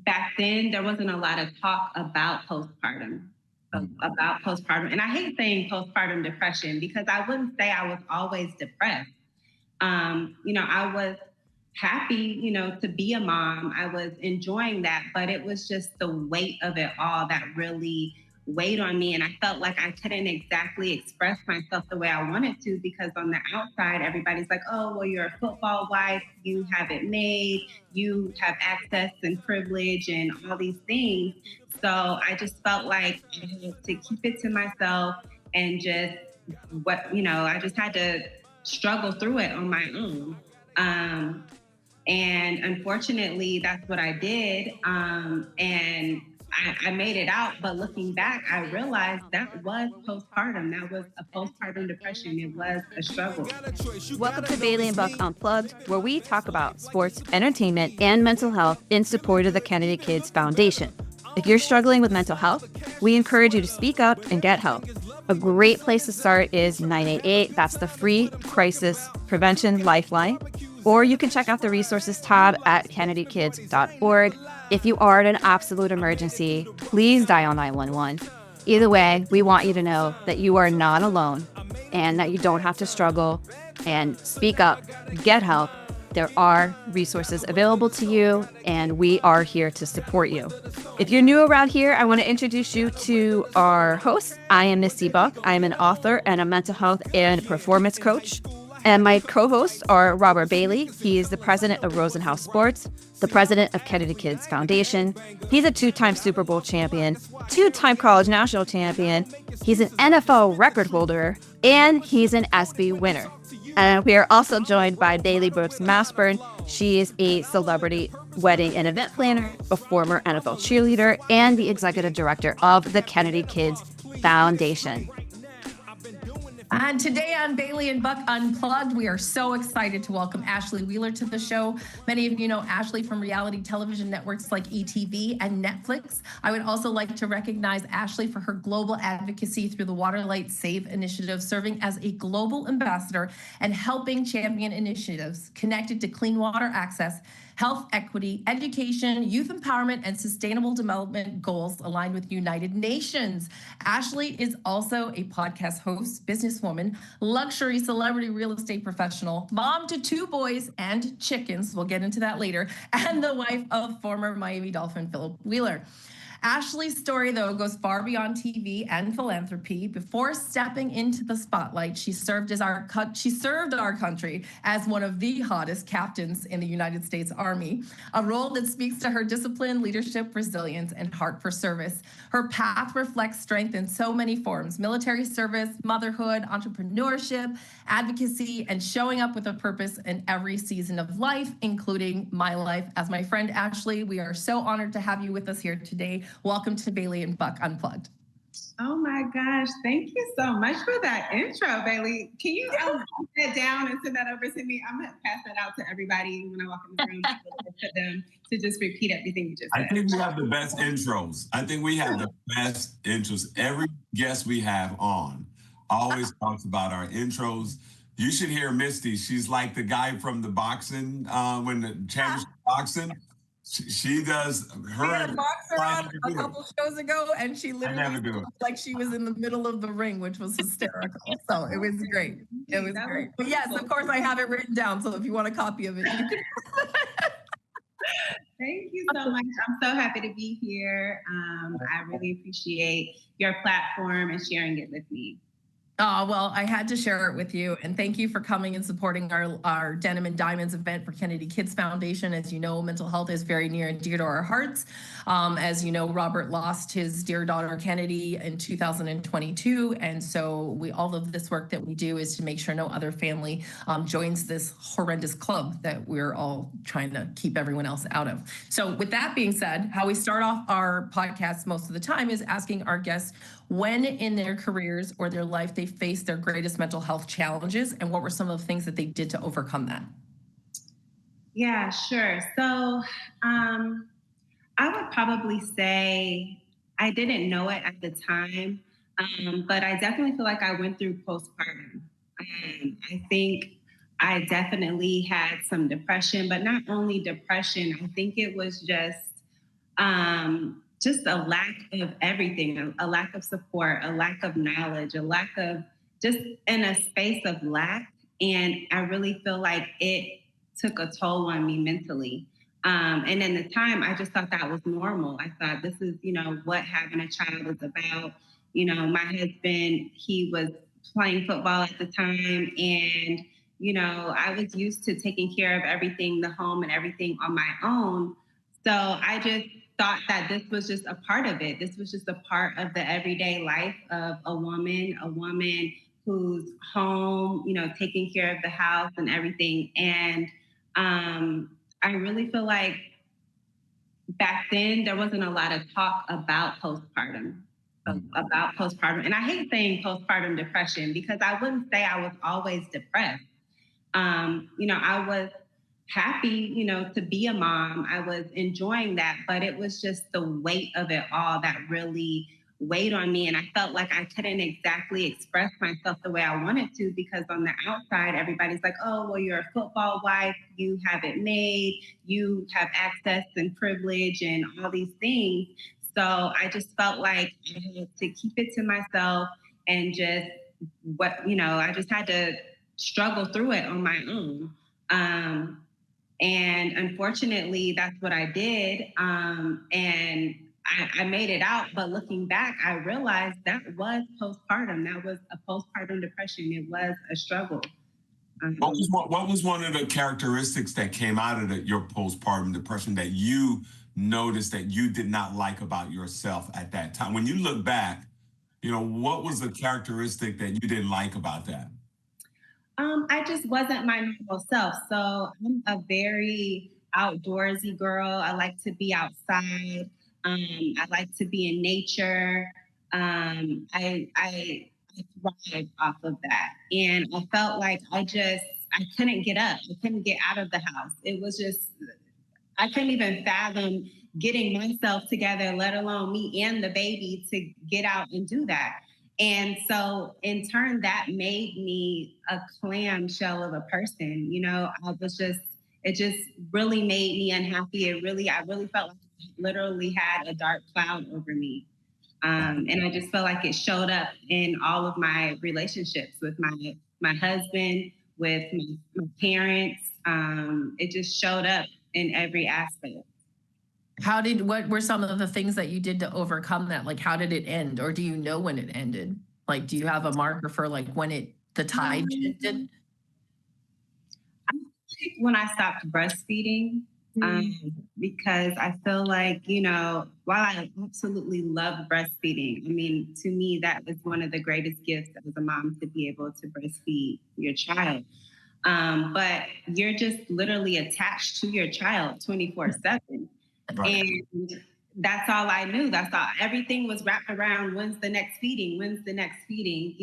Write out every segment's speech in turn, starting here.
back then there wasn't a lot of talk about postpartum. About postpartum. And I hate saying postpartum depression because I wouldn't say I was always depressed. I was happy, to be a mom. I was enjoying that, but it was just the weight of it all that really weighed on me. And I felt like I couldn't exactly express myself the way I wanted to because on the outside, everybody's like, oh, well, you're a football wife. You have it made. You have access and privilege and all these things. So I just felt like I had to keep it to myself and just I just had to struggle through it on my own. And unfortunately, that's what I did. And I made it out. But looking back, I realized that was postpartum. That was a postpartum depression. It was a struggle. Welcome to Bailey and Buck Unplugged, where we talk about sports, entertainment, and mental health in support of the Candid Kids Foundation. If you're struggling with mental health, we encourage you to speak up and get help. A great place to start is 988. That's the free crisis prevention lifeline. Or you can check out the resources tab at candidkids.org. If you are in an absolute emergency, please dial 911. Either way, we want you to know that you are not alone and that you don't have to struggle, and speak up, get help. There are resources available to you, and we are here to support you. If you're new around here, I want to introduce you to our host. I am Misty Buck. I am an author and a mental health and performance coach. And my co-hosts are Robert Bailey. He is the president of Rosenhaus Sports, the president of Candid Kids Foundation. He's a two-time Super Bowl champion, two-time college national champion. He's an NFL record holder, and he's an ESPY winner. And we are also joined by Bailey Brooks Mashburn. She is a celebrity wedding and event planner, a former NFL cheerleader, and the executive director of the Candid Kids Foundation. And today on Bailey and Buck Unplugged, we are so excited to welcome Ashley Wheeler to the show. Many of you know Ashley from reality television networks like ETV and Netflix. I would also like to recognize Ashley for her global advocacy through the Waterlight Save initiative, serving as a global ambassador and helping champion initiatives connected to clean water access, health equity, education, youth empowerment, and sustainable development goals aligned with United Nations. Ashley is also a podcast host, businesswoman, luxury celebrity real estate professional, mom to 2 boys and chickens, we'll get into that later, and the wife of former Miami Dolphin Philip Wheeler. Ashley's story, though, goes far beyond TV and philanthropy. Before stepping into the spotlight, she served our country as one of the hottest captains in the United States Army, a role that speaks to her discipline, leadership, resilience, and heart for service. Her path reflects strength in so many forms: military service, motherhood, entrepreneurship, advocacy, and showing up with a purpose in every season of life, including my life. As my friend Ashley, we are so honored to have you with us here today. Welcome to Bailey and Buck Unplugged. Oh my gosh, thank you so much for that intro, Bailey. Can you write that down and send that over to me? I'm going to pass that out to everybody when I walk in the room for them to just repeat everything you just said. I think we have the best intros. Every guest we have on always talks about our intros. You should hear Misty. She's like the guy from the boxing, when the championship boxing. She does her. We had a boxer on a couple shows ago, and she literally looked like she was in the middle of the ring, which was hysterical. So it was great. It was great. But yes, of course, I have it written down. So if you want a copy of it, you can. Thank you so much. I'm so happy to be here. I really appreciate your platform and sharing it with me. Oh, well, I had to share it with you. And thank you for coming and supporting our Denim and Diamonds event for Candid Kids Foundation. As you know, mental health is very near and dear to our hearts. As you know, Robert lost his dear daughter, Kennedy, in 2022. And so all of this work that we do is to make sure no other family joins this horrendous club that we're all trying to keep everyone else out of. So with that being said, how we start off our podcast most of the time is asking our guests when in their careers or their life they faced their greatest mental health challenges, and what were some of the things that they did to overcome that? Yeah, sure. So I would probably say I didn't know it at the time, but I definitely feel like I went through postpartum. I think I definitely had some depression, but not only depression. I think it was just just a lack of everything, a lack of support, a lack of knowledge, a lack of just in a space of lack. And I really feel like it took a toll on me mentally. And in the time, I just thought that was normal. I thought this is, what having a child is about. My husband, he was playing football at the time. And, I was used to taking care of everything, the home and everything on my own. So I just thought that this was just a part of it. This was just a part of the everyday life of a woman who's home, taking care of the house and everything. And I really feel like back then there wasn't a lot of talk about postpartum. About postpartum. And I hate saying postpartum depression because I wouldn't say I was always depressed. I was happy, to be a mom. I was enjoying that, but it was just the weight of it all that really weighed on me. And I felt like I couldn't exactly express myself the way I wanted to because on the outside, everybody's like, oh, well, you're a football wife. You have it made. You have access and privilege and all these things. So I just felt like I had to keep it to myself and just I just had to struggle through it on my own. And unfortunately, that's what I did. And I made it out. But looking back, I realized that was postpartum. That was a postpartum depression. It was a struggle. What was one of the characteristics that came out of your postpartum depression that you noticed that you did not like about yourself at that time? When you look back, what was the characteristic that you didn't like about that? I just wasn't my normal self. So I'm a very outdoorsy girl. I like to be outside. I like to be in nature. I thrive off of that, and I felt like I couldn't get up. I couldn't get out of the house. It was just I couldn't even fathom getting myself together, let alone me and the baby to get out and do that. And so in turn, that made me a clamshell of a person. It just really made me unhappy. I really felt like I literally had a dark cloud over me. And I just felt like it showed up in all of my relationships with my husband, with my parents. It just showed up in every aspect. What were some of the things that you did to overcome that? Like, how did it end? Or do you know when it ended? Like, do you have a marker for like when the tide shifted? I think when I stopped breastfeeding, because I feel like, while I absolutely love breastfeeding, I mean, to me, that is one of the greatest gifts as a mom to be able to breastfeed your child. But you're just literally attached to your child 24/7. Right. And that's all I knew. That's all. Everything was wrapped around when's the next feeding? When's the next feeding?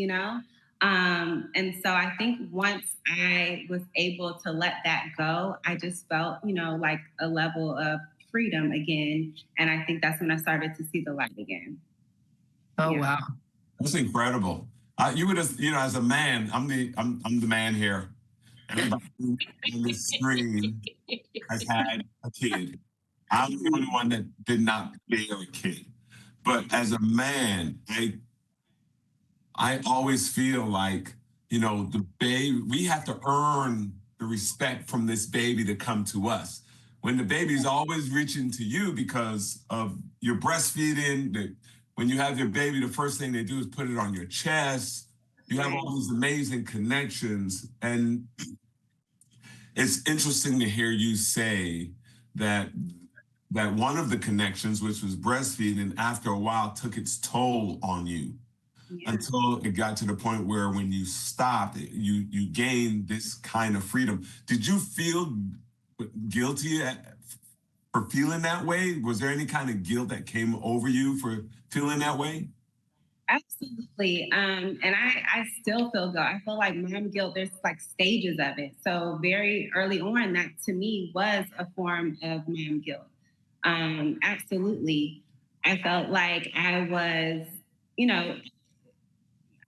And so I think once I was able to let that go, I just felt, like a level of freedom again. And I think that's when I started to see the light again. Oh, yeah. Wow. That's incredible. You would have, as a man, I'm the man here. Everybody on the screen has had a kid. I'm the only one that did not bear a kid. But as a man, I always feel like, the baby, we have to earn the respect from this baby to come to us. When the baby's always reaching to you because of your breastfeeding, when you have your baby, the first thing they do is put it on your chest. You have all these amazing connections. And it's interesting to hear you say that one of the connections, which was breastfeeding, after a while took its toll on you until it got to the point where when you stopped, you gained this kind of freedom. Did you feel guilty for feeling that way? Was there any kind of guilt that came over you for feeling that way? Absolutely. And I still feel guilt. I feel like mom guilt, there's like stages of it. So very early on, that to me was a form of mom guilt. Absolutely. I felt like I was,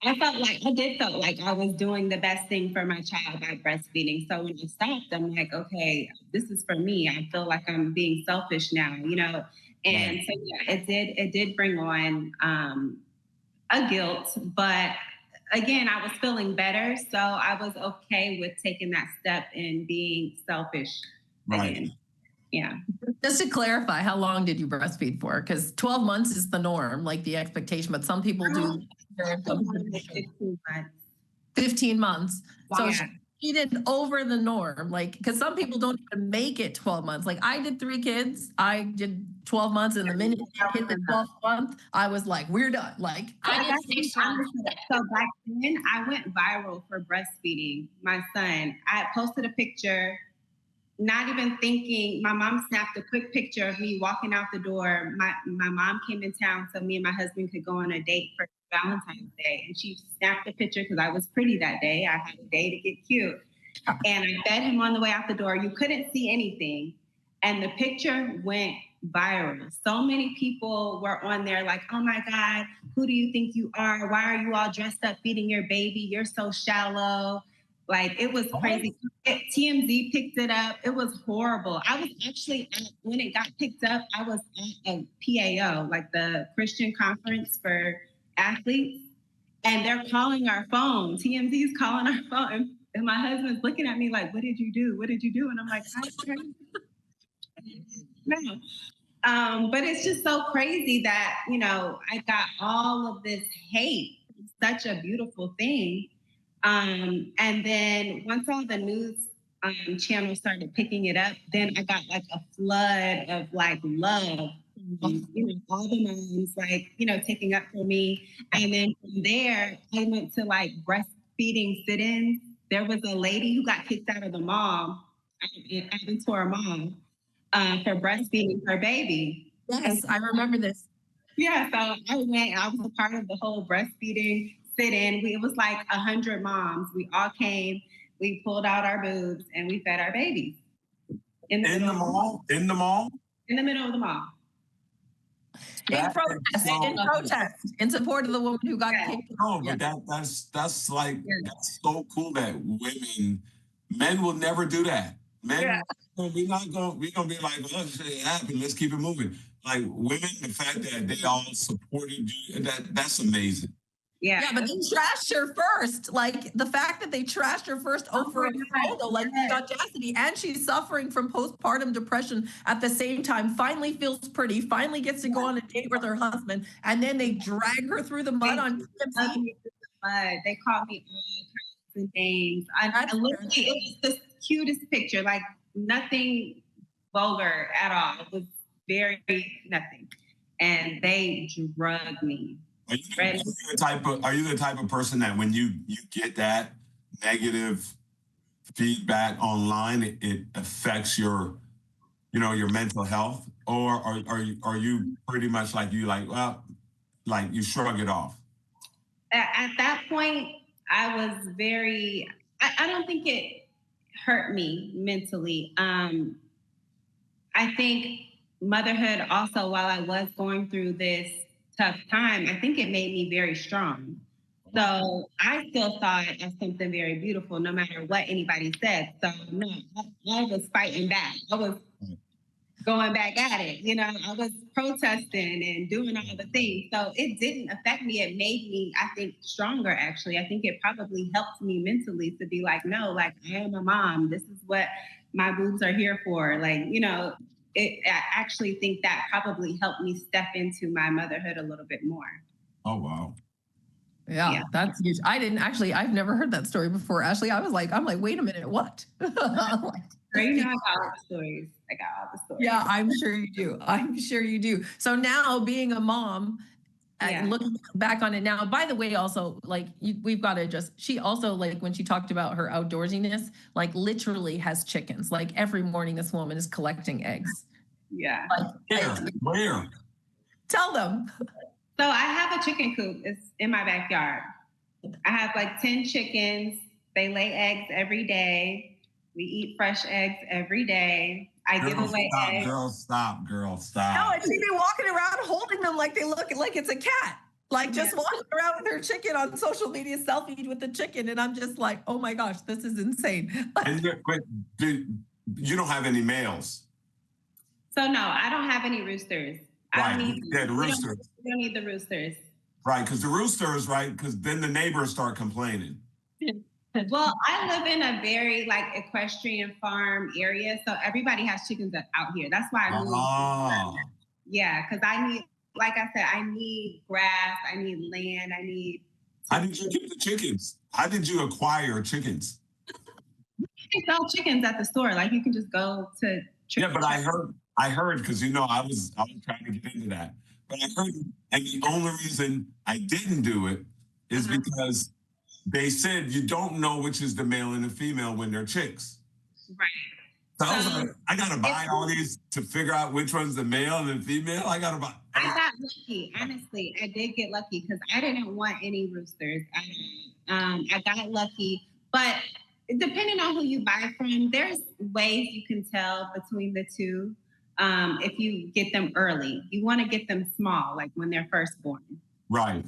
I did felt like I was doing the best thing for my child by breastfeeding. So when I stopped, I'm like, okay, this is for me. I feel like I'm being selfish now, you know? And so yeah, it did bring on a guilt, but again, I was feeling better. So I was okay with taking that step and being selfish again. Yeah. Just to clarify, how long did you breastfeed for? Because 12 months is the norm, like the expectation, but some people do 15 months. 15 months. So Yeah. she did over the norm, like, because some people don't even make it 12 months. Like I did 3 kids, I did 12 months, and the minute I hit the 12th month, I was like, we're done. Like I did 6 months. So back then, I went viral for breastfeeding my son. I posted a picture, not even thinking. My mom snapped a quick picture of me walking out the door. My mom came in town so me and my husband could go on a date for Valentine's Day. And she snapped a picture because I was pretty that day. I had a day to get cute. And I fed him on the way out the door. You couldn't see anything. And the picture went viral. So many people were on there like, oh my God, who do you think you are? Why are you all dressed up feeding your baby? You're so shallow. Like it was crazy. TMZ picked it up. It was horrible. I was actually when it got picked up, I was at a PAO, like the Christian Conference for Athletes, and they're calling our phone. TMZ's calling our phone, and my husband's looking at me like, "What did you do? What did you do?" And I'm like, no. But it's just so crazy that I got all of this hate. Such a beautiful thing. And then once all the news channels started picking it up, then I got like a flood of like love. All the moms like, taking up for me. And then from there, I went to like breastfeeding sit-ins. There was a lady who got kicked out of the mall, Aventura Mall, for breastfeeding her baby. Yes, I remember this. Yeah, so I was a part of the whole breastfeeding sit-in. It was like 100 moms. We all came, we pulled out our boobs, and we fed our babies. In the mall? In the mall? In the middle of the mall. In protest, in support of the woman who got kicked. No, but that's so cool that men will never do that. Men, we're gonna be like, well, shit happened, let's keep it moving. Like women, the fact that they all supported you, that's amazing. Yeah, but they trashed her first. Like the fact that they trashed her first over a photo, like the audacity, and she's suffering from postpartum depression at the same time, finally feels pretty, finally gets to go on a date with her husband, and then they drag her through the mud on TMZ. They called me all kinds of names. I literally, it was the cutest picture, like nothing vulgar at all. It was very nothing. And they drugged me. Are you the type of person that when you get that negative feedback online, it affects your mental health, or are you pretty much like you shrug it off? At that point, I was very. I don't think it hurt me mentally. I think motherhood also, while I was going through this tough time, I think it made me very strong. So I still saw it as something very beautiful, no matter what anybody said. So no, I was fighting back. I was going back at it. I was protesting and doing all the things. So it didn't affect me. It made me, I think, stronger, actually. I think it probably helped me mentally to be like, no, like I am a mom. This is what my boobs are here for. Like, I actually think that probably helped me step into my motherhood a little bit more. Oh, wow. Yeah, that's huge. I've never heard that story before, Ashley. I'm like, wait a minute, what? I got all the stories. Yeah, I'm sure you do. So now being a mom, and looking back on it now, by the way, also like we've got to just, she also like when she talked about her outdoorsiness, like literally has chickens. Like every morning this woman is collecting eggs. Yeah. Where? Tell them. So I have a chicken coop. It's in my backyard. I have like 10 chickens. They lay eggs every day. We eat fresh eggs every day. I give away eggs. Girl, stop. No, and she'd be walking around holding them like they look like it's a cat. like just walking around with her chicken on social media, selfie with the chicken. And I'm just like, oh my gosh, this is insane. And you don't have any males. So no, I don't have any roosters. I don't Right. need Yeah, the roosters. We don't need the roosters. Right, because the roosters, right? Because then the neighbors start complaining. Well, I live in a very like equestrian farm area, so everybody has chickens out here. That's why I moved. Oh. Yeah, because I need, like I said, I need grass, I need land, I need. How did you get the chickens? How did you acquire chickens? You can sell chickens at the store. Like you can just go to. Yeah, but I heard because I was trying to get into that, but I heard, and the only reason I didn't do it is because they said you don't know which is the male and the female when they're chicks. Right. So I was like, I gotta buy all these to figure out which one's the male and the female. I got lucky, honestly. I did get lucky because I didn't want any roosters. I got lucky, but depending on who you buy from, there's ways you can tell between the two. If you get them early, you want to get them small, like when they're first born. Right.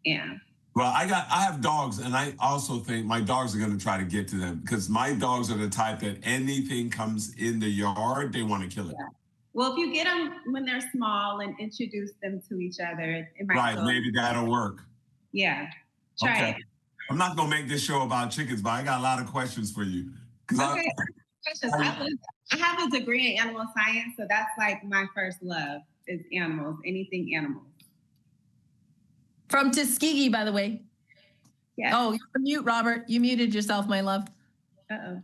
Yeah. Well, I have dogs, and I also think my dogs are going to try to get to them because my dogs are the type that anything comes in the yard, they want to kill it. Yeah. Well, if you get them when they're small and introduce them to each other, it might. Right, maybe that'll work. Yeah, try it. I'm not going to make this show about chickens, but I got a lot of questions for you. Okay. I have a degree in animal science, so that's like my first love is animals, anything animals. From Tuskegee, by the way. Yeah. Oh, you're on mute, Robert. You muted yourself, my love. Uh-oh.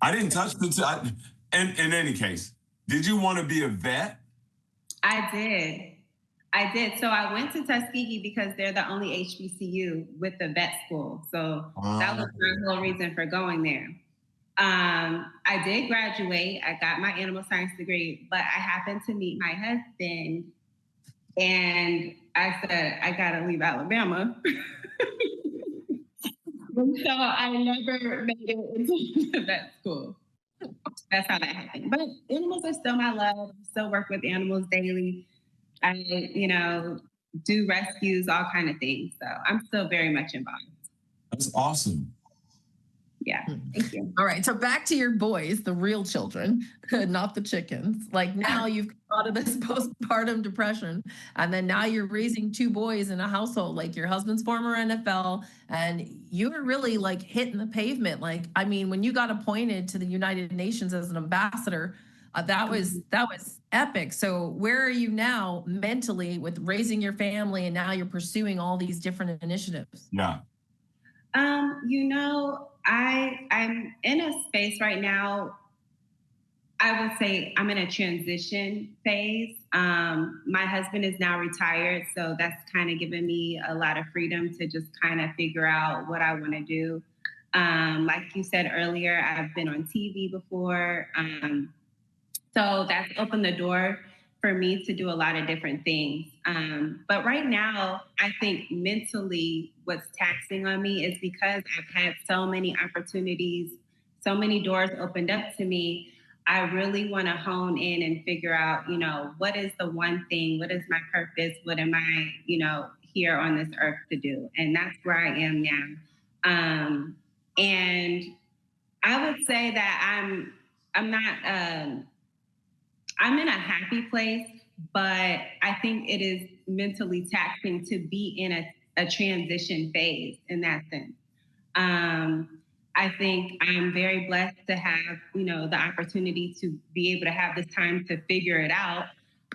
I didn't touch the... In any case, did you want to be a vet? I did. So I went to Tuskegee because they're the only HBCU with the vet school. So that was my whole reason for going there. I did graduate. I got my animal science degree, but I happened to meet my husband. And I said, I got to leave Alabama. So I never made it into vet school. That's how that happened. But animals are still my love. I still work with animals daily. I, do rescues, all kind of things. So I'm still very much involved. That's awesome. Yeah, thank you. All right, so back to your boys, the real children, not the chickens. Like now you've come out of this postpartum depression, and then now you're raising two boys in a household. Like your husband's former NFL, and you were really like hitting the pavement. Like, I mean, when you got appointed to the United Nations as an ambassador, that was epic. So where are you now mentally with raising your family, and now you're pursuing all these different initiatives? Yeah. I'm in a space right now. I would say I'm in a transition phase. My husband is now retired, so that's kind of given me a lot of freedom to just kind of figure out what I want to do. Like you said earlier, I've been on TV before. So that's opened the door for me to do a lot of different things. But right now, I think mentally what's taxing on me is because I've had so many opportunities, so many doors opened up to me. I really want to hone in and figure out, what is the one thing, what is my purpose? What am I, here on this earth to do? And that's where I am now. And I would say that I'm in a happy place, but I think it is mentally taxing to be in a transition phase in that sense. I think I'm very blessed to have, the opportunity to be able to have this time to figure it out.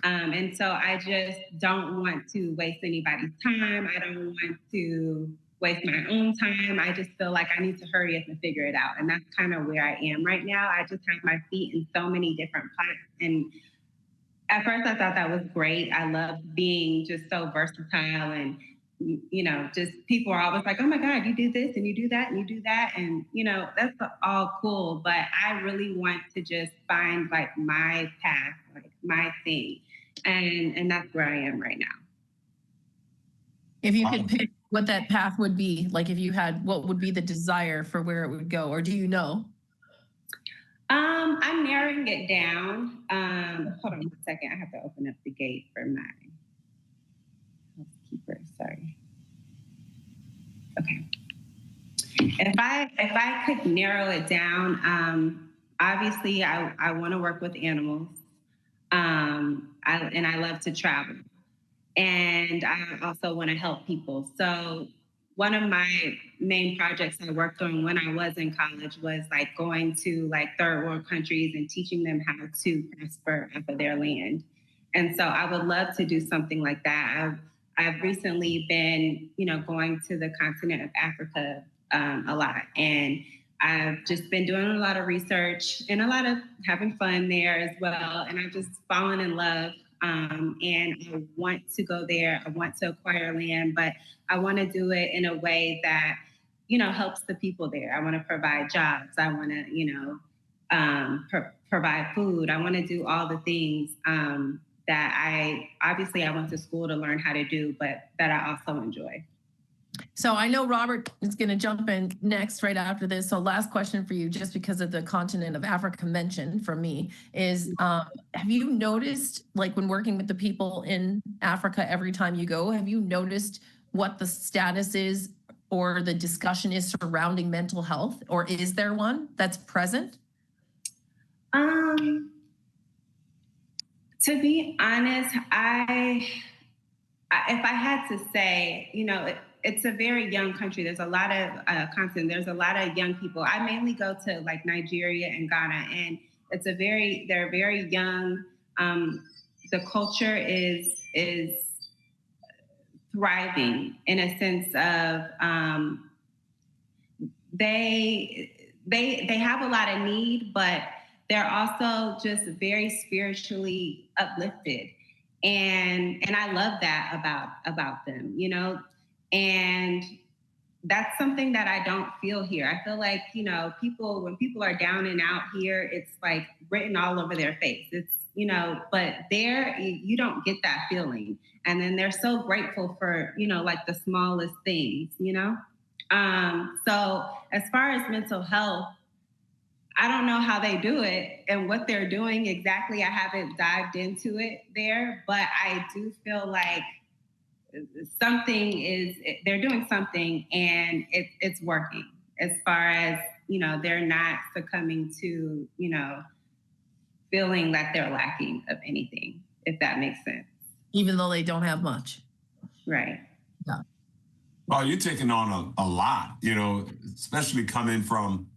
And so I just don't want to waste anybody's time. I don't want to waste my own time. I just feel like I need to hurry up and figure it out. And that's kind of where I am right now. I just have my feet in so many different pots. And at first I thought that was great. I love being just so versatile and, just people are always like, oh my God, you do this and you do that and you do that. And, that's all cool. But I really want to just find like my path, like my thing. And that's where I am right now. If you could pick what that path would be, like if you had, what would be the desire for where it would go, or do you know? I'm narrowing it down. Hold on 1 second. I have to open up the gate for my housekeeper. Sorry. Okay. If I could narrow it down, obviously I want to work with animals. I love to travel, and I also want to help people. So one of my main projects I worked on when I was in college was like going to like third world countries and teaching them how to prosper off of their land. And so I would love to do something like that. I've recently been, going to the continent of Africa a lot, and I've just been doing a lot of research and a lot of having fun there as well. And I've just fallen in love. And I want to go there. I want to acquire land, but I want to do it in a way that, helps the people there. I want to provide jobs. I want to, provide food. I want to do all the things that I went to school to learn how to do, but that I also enjoy. So I know Robert is going to jump in next right after this. So last question for you, just because of the continent of Africa mentioned from me, is have you noticed, like when working with the people in Africa every time you go, have you noticed what the status is or the discussion is surrounding mental health? Or is there one that's present? To be honest, if I had to say, it's a very young country. There's a lot of content. There's a lot of young people. I mainly go to like Nigeria and Ghana, and they're very young. The culture is thriving in a sense of they have a lot of need, but they're also just very spiritually uplifted. And I love that about them, and that's something that I don't feel here. I feel like, when people are down and out here, it's like written all over their face. It's, but there you don't get that feeling. And then they're so grateful for, like the smallest things, So as far as mental health, I don't know how they do it and what they're doing exactly. I haven't dived into it there, but I do feel like they're doing something, and it's working as far as, they're not succumbing to, feeling that they're lacking of anything, if that makes sense. Even though they don't have much. Right. Yeah. Well, you're taking on a lot, especially coming from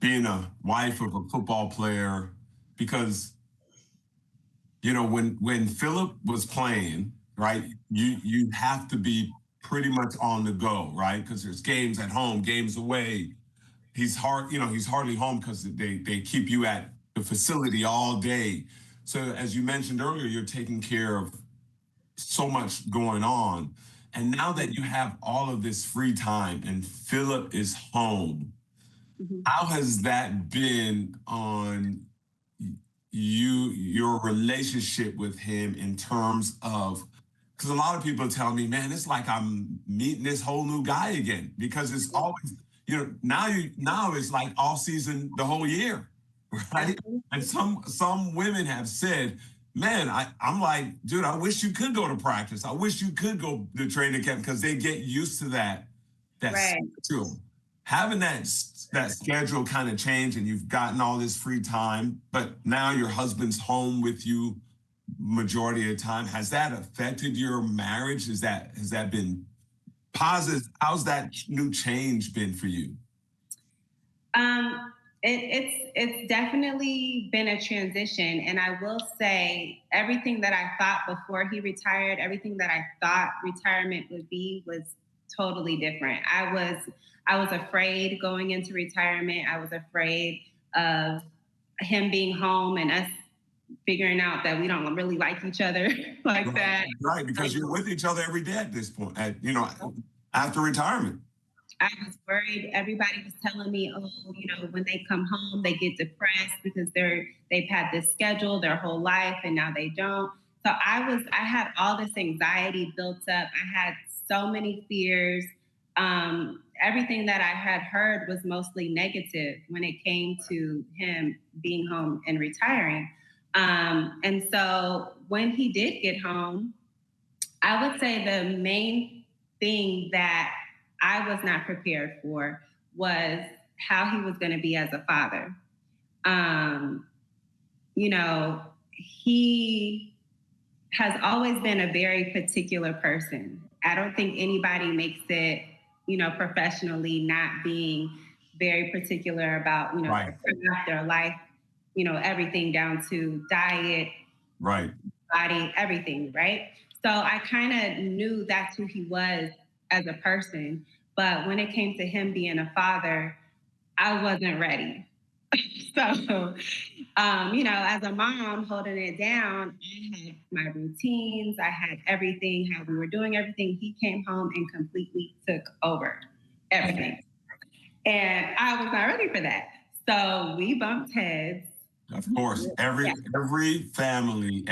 being a wife of a football player, because, when Philip was playing, right, you have to be pretty much on the go, right? Because there's games at home, games away. He's hardly home because they keep you at the facility all day. So as you mentioned earlier, you're taking care of so much going on. And now that you have all of this free time and Philip is home, how has that been on your relationship with him in terms of, because a lot of people tell me, man, it's like I'm meeting this whole new guy again, because it's always, now it's like all season the whole year, right? And some women have said, man, I'm like, dude, I wish you could go to practice. I wish you could go to training camp, because they get used to that Right. schedule. Having that schedule kind of change, and you've gotten all this free time, but now your husband's home with you majority of the time. Has that affected your marriage? Has that been positive? How's that new change been for you? It's definitely been a transition, and I will say everything that I thought before he retired, everything that I thought retirement would be, was totally different. I was afraid going into retirement. I was afraid of him being home and us figuring out that we don't really like each other like that. Right, because you're with each other every day at this point, after retirement. I was worried. Everybody was telling me, when they come home, they get depressed because they've had this schedule their whole life and now they don't. So I had all this anxiety built up. I had so many fears. everything that I had heard was mostly negative when it came to him being home and retiring. And so when he did get home, I would say the main thing that I was not prepared for was how he was going to be as a father. Um, you know, he has always been a very particular person. I don't think anybody makes it, professionally not being very particular about, Right. their life, everything down to diet, Right. body, everything, right? So I kind of knew that's who he was as a person. But when it came to him being a father, I wasn't ready. So, as a mom holding it down, I had my routines, I had everything, how we were doing everything. He came home and completely took over everything. And I was not ready for that. So we bumped heads. Of course, every family,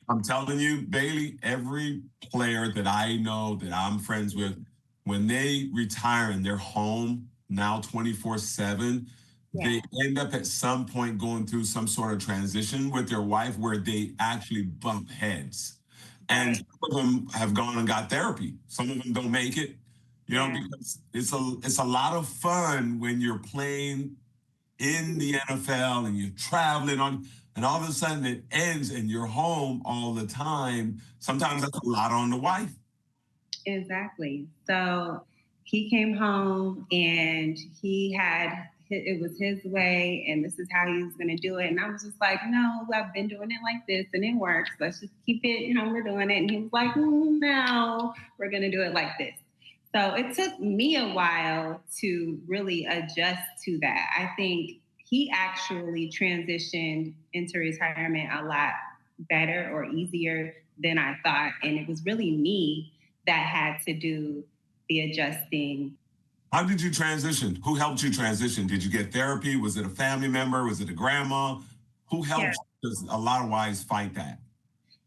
I'm telling you, Bailey, every player that I know that I'm friends with, when they retire and they're home now 24/7, they end up at some point going through some sort of transition with their wife where they actually bump heads. And some of them have gone and got therapy. Some of them don't make it, because it's a lot of fun when you're playing in the NFL and you're traveling on, and all of a sudden it ends and you're home all the time. Sometimes that's a lot on the wife. Exactly. So he came home and it was his way and this is how he was going to do it. And I was just like, no, I've been doing it like this and it works. Let's just keep it, we're doing it. And he was like, no, we're going to do it like this. So it took me a while to really adjust to that. I think he actually transitioned into retirement a lot better or easier than I thought. And it was really me that had to do the adjusting. How did you transition? Who helped you transition? Did you get therapy? Was it a family member? Was it a grandma? Who helped you? Because a lot of wives fight that.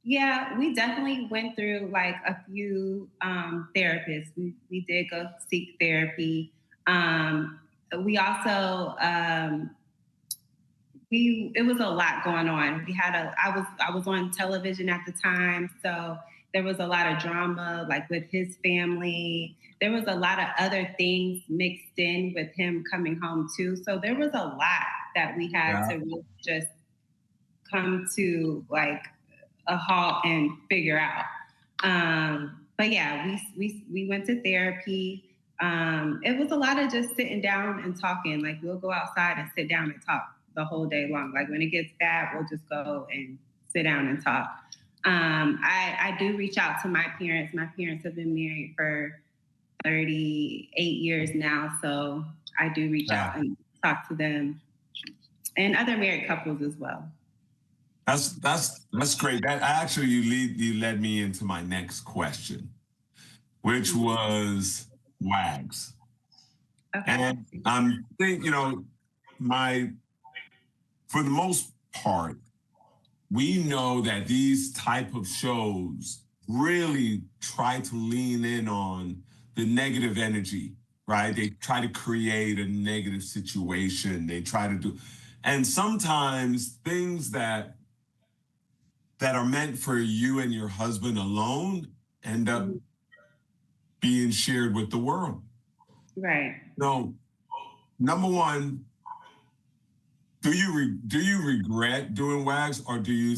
Yeah, we definitely went through like a few therapists. We did go seek therapy. We also it was a lot going on. I was on television at the time, so there was a lot of drama like with his family. There was a lot of other things mixed in with him coming home too. So there was a lot that we had to really just come to like a halt and figure out. But yeah, we went to therapy. It was a lot of just sitting down and talking. Like we'll go outside and sit down and talk the whole day long. Like when it gets bad, we'll just go and sit down and talk. I do reach out to my parents. My parents have been married for 38 years now, so I do reach out and talk to them and other married couples as well. That's great. That actually you led me into my next question, which was WAGs. Okay. And I'm thinking, for the most part, we know that these type of shows really try to lean in on the negative energy, right? They try to create a negative situation. They try to do, and sometimes things that are meant for you and your husband alone end up being shared with the world. Right. So, number one, do you regret doing WAGs, or do you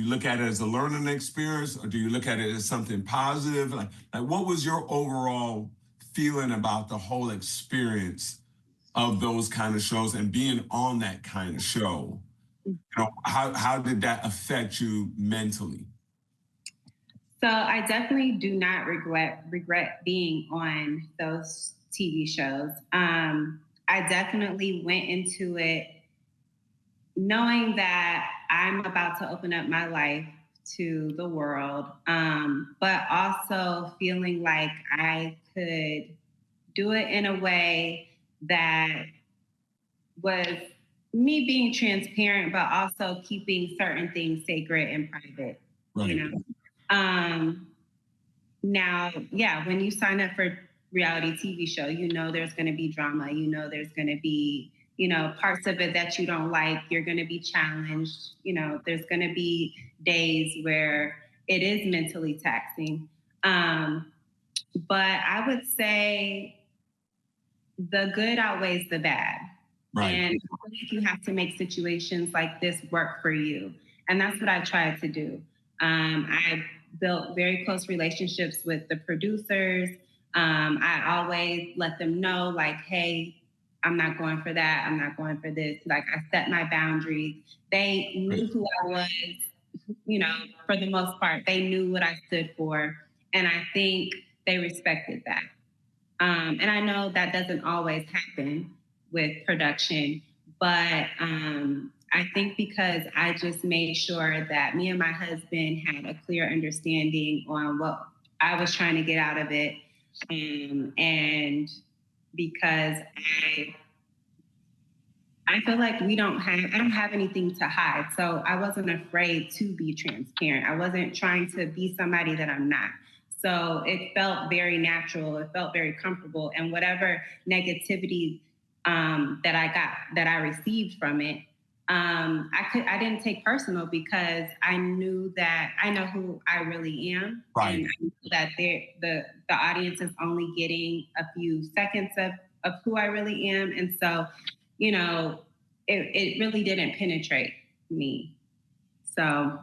look at it as a learning experience, or do you look at it as something positive? Like what was your overall feeling about the whole experience of those kind of shows and being on that kind of show? How did that affect you mentally? So I definitely do not regret being on those TV shows. I definitely went into it knowing that I'm about to open up my life to the world, but also feeling like I could do it in a way that was me being transparent, but also keeping certain things sacred and private, right. Now, yeah, when you sign up for reality TV show. You know there's going to be drama. You know there's going to be, you know, parts of it that you don't like. You're going to be challenged. You know, there's going to be days where it is mentally taxing. But I would say the good outweighs the bad. Right. And I think you have to make situations like this work for you. And that's what I tried to do. I built very close relationships with the producers. I always let them know, like, hey, I'm not going for that. I'm not going for this. Like, I set my boundaries. They knew who I was, you know, for the most part. They knew what I stood for. And I think they respected that. And I know that doesn't always happen with production, but I think because I just made sure that me and my husband had a clear understanding on what I was trying to get out of it. And because I feel like I don't have anything to hide. So I wasn't afraid to be transparent. I wasn't trying to be somebody that I'm not. So it felt very natural. It felt very comfortable. And whatever negativity that I received from it, I didn't take personal because I knew that I know who I really am. Right. And I knew that the audience is only getting a few seconds of who I really am. And so, you know, it really didn't penetrate me. So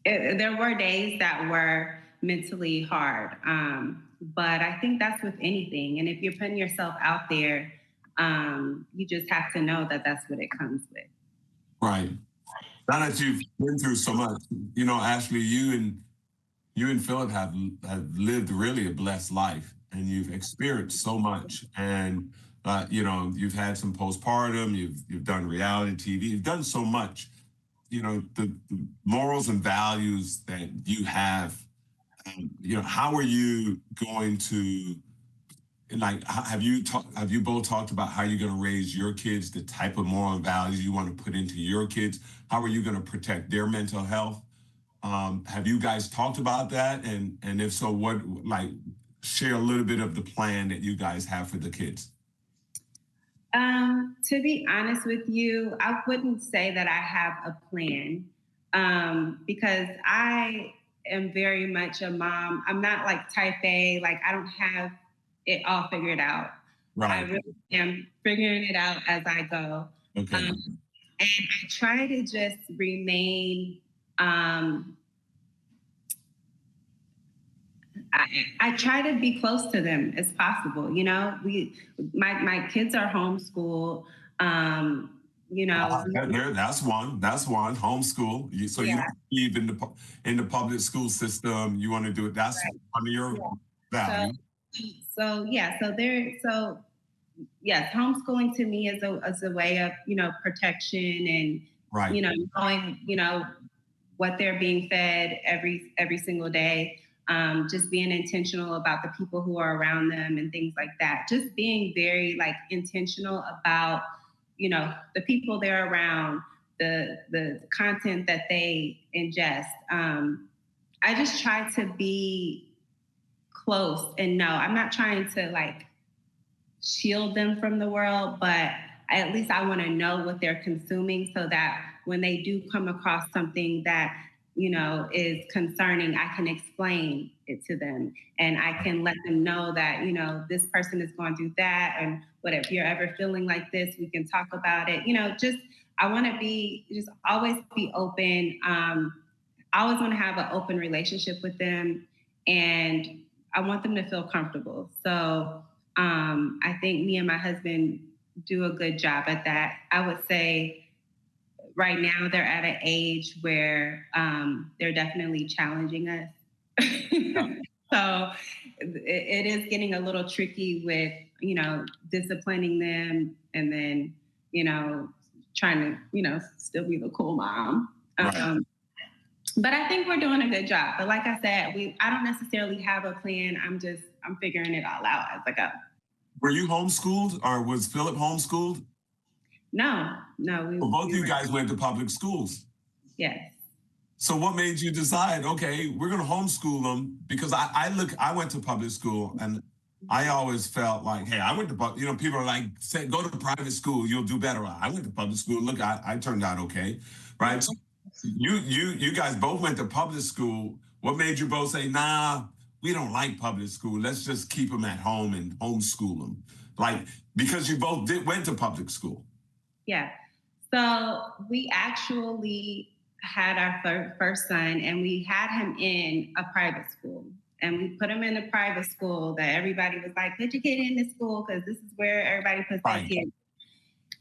there were days that were mentally hard. But I think that's with anything. And if you're putting yourself out there, you just have to know that that's what it comes with. Right. Now that you've been through so much, you know, Ashley, you and Philip have lived really a blessed life, and you've experienced so much. And you know, you've had some postpartum, you've done reality TV, you've done so much. You know, the morals and values that you have. You know, how are you going to, like, have you both talked about how you're going to raise your kids, the type of moral values you want to put into your kids? How are you going to protect their mental health? Have you guys talked about that? And if so, what, like, share a little bit of the plan that you guys have for the kids. To be honest with you, I wouldn't say that I have a plan because I am very much a mom. I'm not like type A, like I don't have it all figured out. Right. I really am figuring it out as I go. Okay. And I try to just remain, I try to be close to them as possible. You know, my kids are homeschooled. You know, that's one homeschool. So you don't believe in the public school system. You want to do it. That's one of your values. So yes, homeschooling to me is a way of, you know, protection and, right, you know, knowing, you know, what they're being fed every single day. Just being intentional about the people who are around them and things like that. Just being very like intentional about, you know, the people they're around, the content that they ingest. I just try to be close and no, I'm not trying to like shield them from the world, but at least I want to know what they're consuming so that when they do come across something that, you know, is concerning, I can explain it to them and I can let them know that, you know, this person is going through that and what if you're ever feeling like this, we can talk about it. You know, just I want to just always be open. I always want to have an open relationship with them and I want them to feel comfortable. So I think me and my husband do a good job at that. I would say right now they're at an age where they're definitely challenging us. So it is getting a little tricky with, you know, disciplining them and then, you know, trying to, you know, still be the cool mom. Right. But I think we're doing a good job. But like I said, I don't necessarily have a plan. I'm figuring it all out as I go. Were you homeschooled or was Philip homeschooled? No. Well, both of you guys went to public schools. Yes. So what made you decide, okay, we're going to homeschool them? Because I went to public school, and I always felt like, hey, I went to people are like, say, go to private school, you'll do better. I went to public school. Look, I turned out okay, right? So you guys both went to public school. What made you both say, nah, we don't like public school. Let's just keep them at home and homeschool them? Like, because you both went to public school. Yeah. So we actually had our first son, and we had him in a private school. And we put him in a private school that everybody was like, put your kid in this school because this is where everybody puts their kid.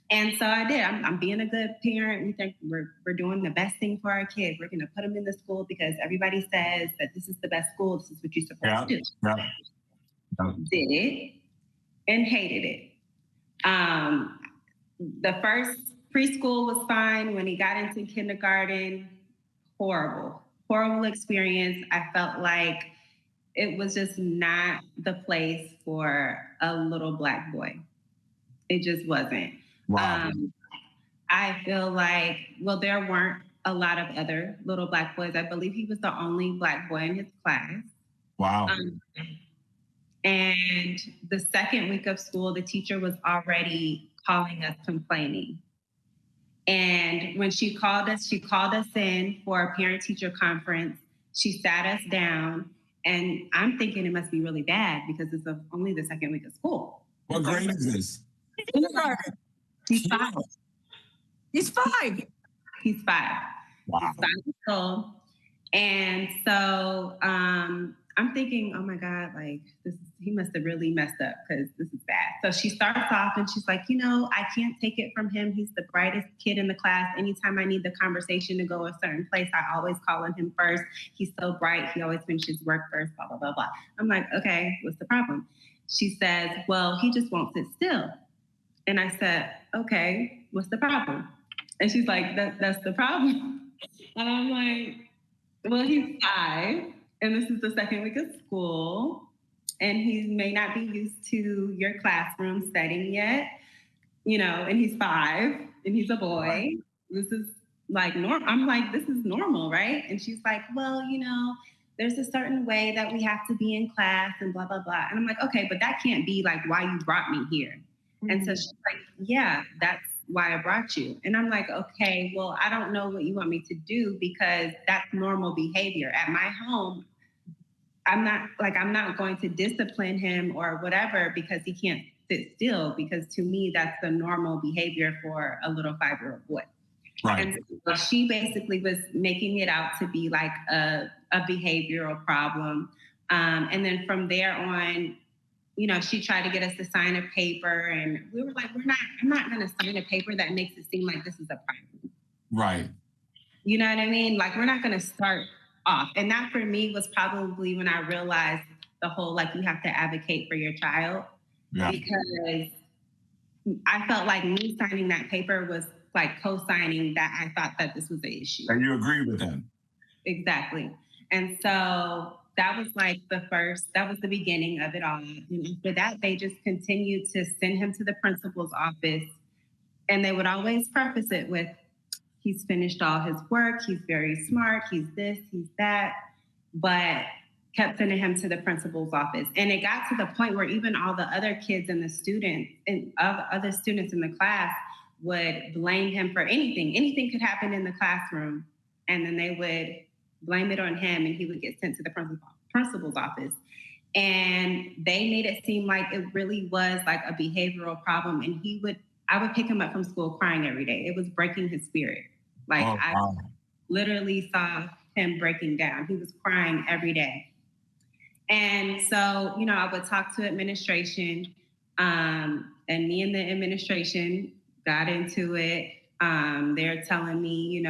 And so I did. I'm being a good parent. We think we're doing the best thing for our kid. We're going to put him in the school because everybody says that this is the best school. This is what you're supposed to do. Yeah. Did it and hated it. The first preschool was fine. When he got into kindergarten, horrible experience. I felt like it was just not the place for a little Black boy. It just wasn't. Wow. I feel like, well, there weren't a lot of other little Black boys. I believe he was the only Black boy in his class. Wow. And the second week of school, the teacher was already calling us complaining. And when she called us in for a parent-teacher conference. She sat us down, and I'm thinking it must be really bad because it's only the second week of school. What grade is this? Kindergarten. He's 5. He's 5. He's 5. Wow. He's 5 years old. And so I'm thinking, oh my God, like he must have really messed up because this is bad. So she starts off and she's like, I can't take it from him. He's the brightest kid in the class. Anytime I need the conversation to go a certain place, I always call on him first. He's so bright. He always finishes work first, blah, blah, blah, blah. I'm like, okay, what's the problem? She says, well, he just won't sit still. And I said, okay, what's the problem? And she's like, that's the problem. And I'm like, well, he's 5, and this is the second week of school, and he may not be used to your classroom setting yet, and he's 5, and he's a boy. This is like normal. I'm like, this is normal, right? And she's like, well, there's a certain way that we have to be in class and blah, blah, blah. And I'm like, okay, but that can't be like why you brought me here. Mm-hmm. And so she's like, yeah, that's why I brought you. And I'm like, okay, well, I don't know what you want me to do because that's normal behavior. At my home, I'm not going to discipline him or whatever because he can't sit still, because to me, that's the normal behavior for a little 5-year-old boy. Right. And so she basically was making it out to be like a behavioral problem. And then from there on, she tried to get us to sign a paper, and we were like, I'm not going to sign a paper that makes it seem like this is a problem. Right. You know what I mean? Like, we're not going to start off. And that for me was probably when I realized the whole, like, you have to advocate for your child. Yeah. Because I felt like me signing that paper was like co-signing that I thought that this was an issue. And you agree with them. Exactly. And so that was the beginning of it all. And after that, they just continued to send him to the principal's office. And they would always preface it with, he's finished all his work, he's very smart, he's this, he's that, but kept sending him to the principal's office. And it got to the point where even all the other kids and the students and other students in the class would blame him for anything. Anything could happen in the classroom, and then they would blame it on him, and he would get sent to the principal's office. And they made it seem like it really was like a behavioral problem. And I would pick him up from school crying every day. It was breaking his spirit. Like, wow. I literally saw him breaking down. He was crying every day. And so, I would talk to administration, and me and the administration got into it. They're telling me,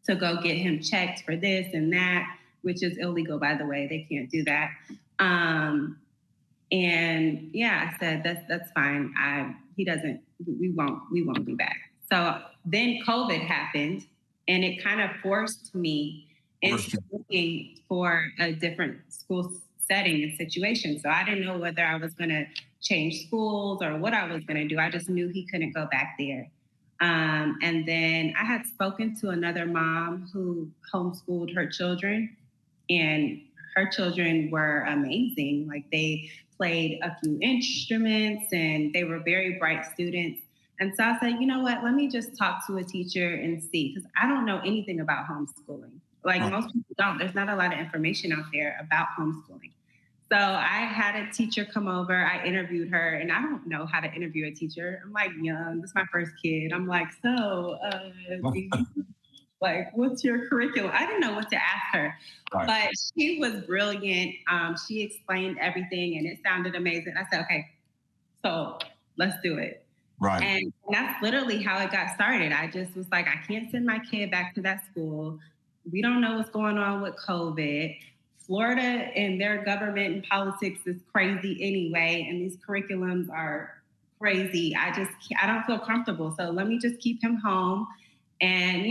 to go get him checked for this and that, which is illegal, by the way. They can't do that. And yeah, I said, that's fine. We won't be back. So then COVID happened, and it kind of forced me into looking for a different school setting and situation. So I didn't know whether I was going to change schools or what I was going to do. I just knew he couldn't go back there. And then I had spoken to another mom who homeschooled her children, and her children were amazing. Like they played a few instruments and they were very bright students. And so I said, you know what, let me just talk to a teacher and see, because I don't know anything about homeschooling. Like most people don't. There's not a lot of information out there about homeschooling. So I had a teacher come over. I interviewed her, and I don't know how to interview a teacher. I'm like young. This is my first kid. I'm like, so, like, what's your curriculum? I didn't know what to ask her, Right. but she was brilliant. She explained everything, and it sounded amazing. I said, okay, so let's do it. Right. And that's literally how it got started. I just was like, I can't send my kid back to that school. We don't know what's going on with COVID. Florida and their government and politics is crazy anyway, and these curriculums are crazy. I don't feel comfortable. So let me just keep him home. And,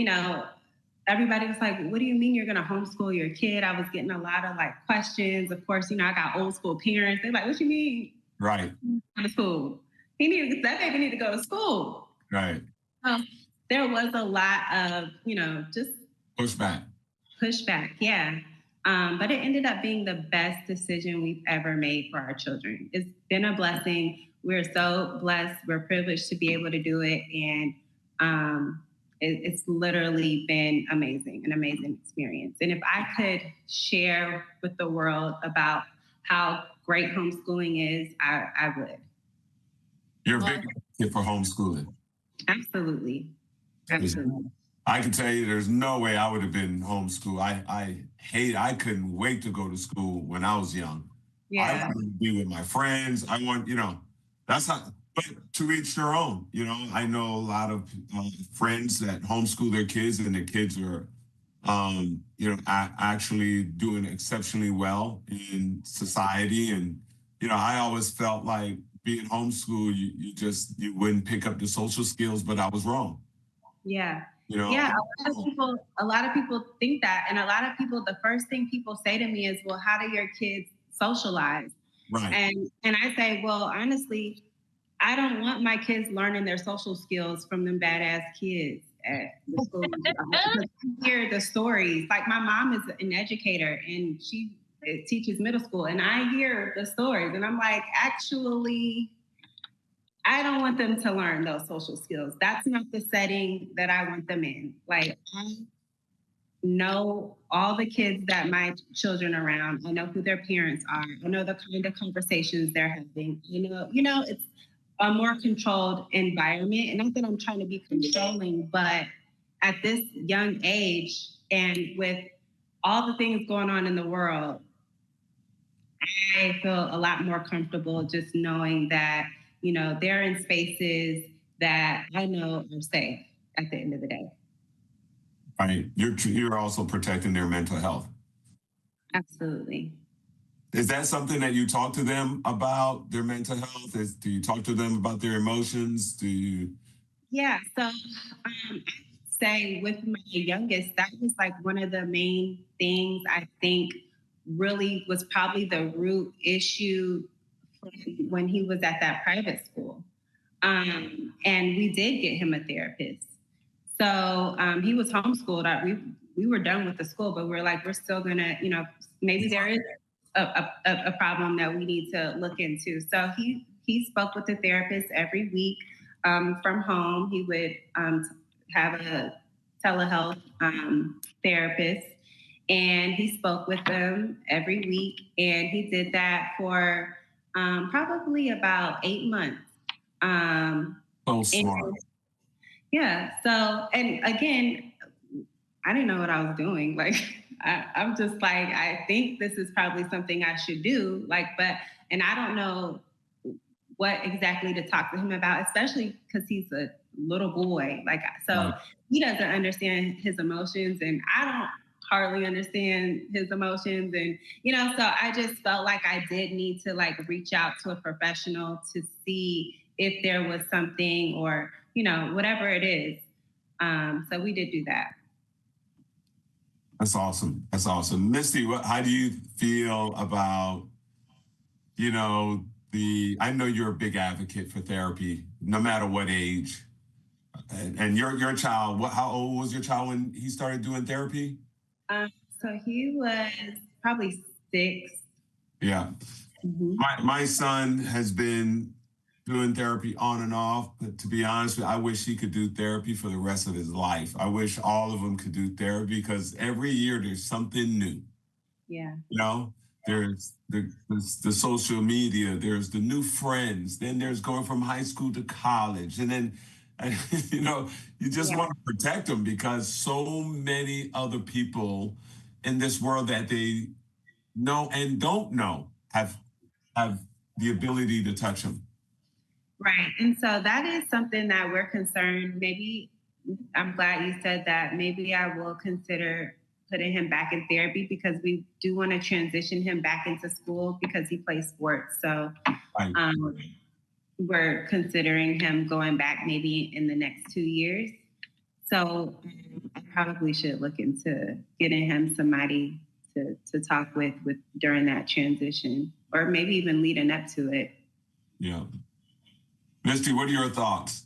everybody was like, what do you mean you're going to homeschool your kid? I was getting a lot of like questions. Of course, I got old school parents. They're like, what you mean? Right. Go to school. That baby need to go to school. Right. So there was a lot of, just pushback. Yeah. But it ended up being the best decision we've ever made for our children. It's been a blessing. We're so blessed. We're privileged to be able to do it. And it's literally been amazing, an amazing experience. And if I could share with the world about how great homeschooling is, I would. You're a big advocate for homeschooling. Absolutely. I can tell you there's no way I would have been homeschooled. I couldn't wait to go to school when I was young. Yeah. I wanted to be with my friends. That's how, but to each their own. I know a lot of friends that homeschool their kids, and their kids are, actually doing exceptionally well in society. And, I always felt like being homeschooled, you wouldn't pick up the social skills, but I was wrong. Yeah. Yeah, a lot of people think that. And a lot of people, the first thing people say to me is, well, how do your kids socialize? Right. And I say, well, honestly, I don't want my kids learning their social skills from them badass kids at the school. I hear the stories. Like my mom is an educator and she teaches middle school, and I hear the stories and I'm like, actually, I don't want them to learn those social skills. That's not the setting that I want them in. Like, I know all the kids that my children are around. I know who their parents are. I know the kind of conversations they're having. It's a more controlled environment. And not that I'm trying to be controlling, but at this young age and with all the things going on in the world, I feel a lot more comfortable just knowing that they're in spaces that I know are safe at the end of the day. Right. You're also protecting their mental health. Absolutely. Is that something that you talk to them about, their mental health? Do you talk to them about their emotions? Yeah. So I say with my youngest, that was like one of the main things I think really was probably the root issue when he was at that private school. And we did get him a therapist. So he was homeschooled. We were done with the school, but we're still gonna, maybe there is a problem that we need to look into. So he spoke with the therapist every week from home. He would have a telehealth therapist, and he spoke with them every week. And he did that for probably about 8 months. So smart. Yeah. So, and again, I didn't know what I was doing. Like, I'm just like, I think this is probably something I should do. And I don't know what exactly to talk to him about, especially because he's a little boy. He doesn't understand his emotions, and I don't hardly understand his emotions. And, so I just felt like I did need to reach out to a professional to see if there was something or, whatever it is. So we did do that. That's awesome. That's awesome. Misty, how do you feel about, I know you're a big advocate for therapy, no matter what age. And your child, how old was your child when he started doing therapy? So he was probably 6. Yeah. Mhm. My son has been doing therapy on and off, but to be honest with you, I wish he could do therapy for the rest of his life. I wish all of them could do therapy because every year there's something new. Yeah. You know, there's the social media, there's the new friends, then there's going from high school to college, and then you know, you just Yeah. want to protect them because so many other people in this world that they know and don't know have the ability to touch them. Right. And so that is something that we're concerned. Maybe I'm glad you said that. Maybe I will consider putting him back in therapy because we do want to transition him back into school because he plays sports. So Right. we're considering him going back maybe in the next 2 years. So I probably should look into getting him somebody to talk with during that transition, or maybe even leading up to it. Yeah. Misty, what are your thoughts?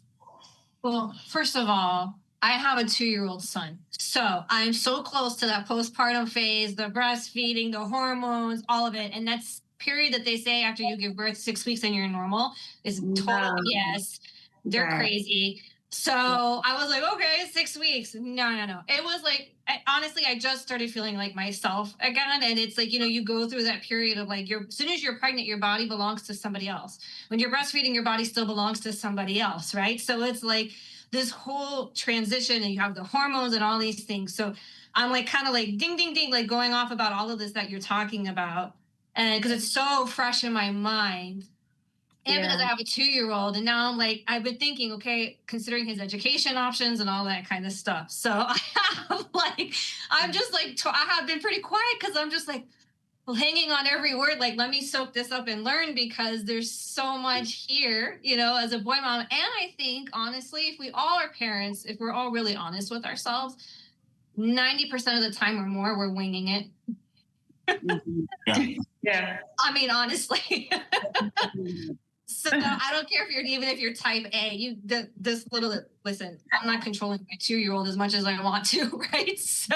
Well, first of all, I have a 2-year-old son. So I'm so close to that postpartum phase, the breastfeeding, the hormones, all of it. And that's period that they say after you give birth, 6 weeks and you're normal is total BS. They're Right. crazy. So I was like, okay, 6 weeks. No. It was like, honestly, I just started feeling like myself again. And it's like, you go through that period of like, as soon as you're pregnant, your body belongs to somebody else. When you're breastfeeding, your body still belongs to somebody else, right? So it's like this whole transition and you have the hormones and all these things. So I'm like, kind of like ding, ding, ding, like going off about all of this that you're talking about. And because it's so fresh in my mind. And because I have a 2-year-old, and now I'm like, I've been thinking, okay, considering his education options and all that kind of stuff. So I'm just like, I have been pretty quiet because I'm just like, well, hanging on every word, like, let me soak this up and learn because there's so much here, as a boy mom. And I think, honestly, if we all are parents, if we're all really honest with ourselves, 90% of the time or more, we're winging it. Yeah. I mean, honestly. So I don't care if you're type A, listen, I'm not controlling my 2-year-old as much as I want to, right? So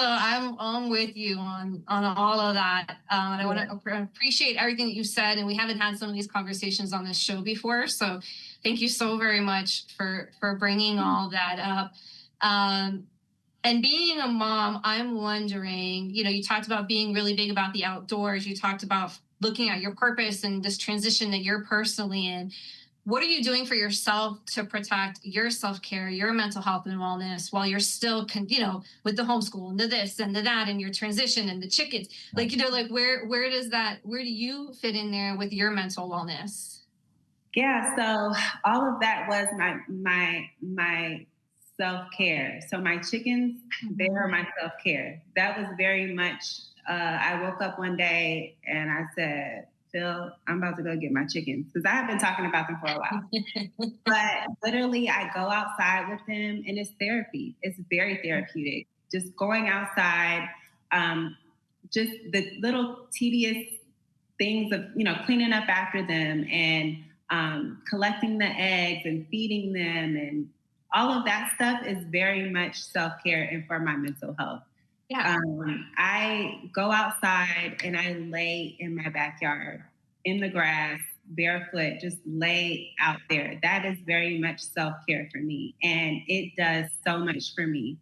I'm with you on all of that. And I want to appreciate everything that you said. And we haven't had some of these conversations on this show before. So thank you so very much for bringing all that up. And being a mom, I'm wondering, you talked about being really big about the outdoors. You talked about looking at your purpose and this transition that you're personally in. What are you doing for yourself to protect your self-care, your mental health and wellness while you're still, with the homeschool and the this and the that and your transition and the chickens? Like, where do you fit in there with your mental wellness? Yeah, so all of that was my self-care. So my chickens, they are my self-care. That was very much, I woke up one day and I said, Phil, I'm about to go get my chickens because I have been talking about them for a while. But literally, I go outside with them and it's therapy. It's very therapeutic. Just going outside, just the little tedious things of, cleaning up after them and collecting the eggs and feeding them and all of that stuff is very much self-care and for my mental health. Yeah. I go outside and I lay in my backyard in the grass, barefoot, just lay out there. That is very much self-care for me. And it does so much for me.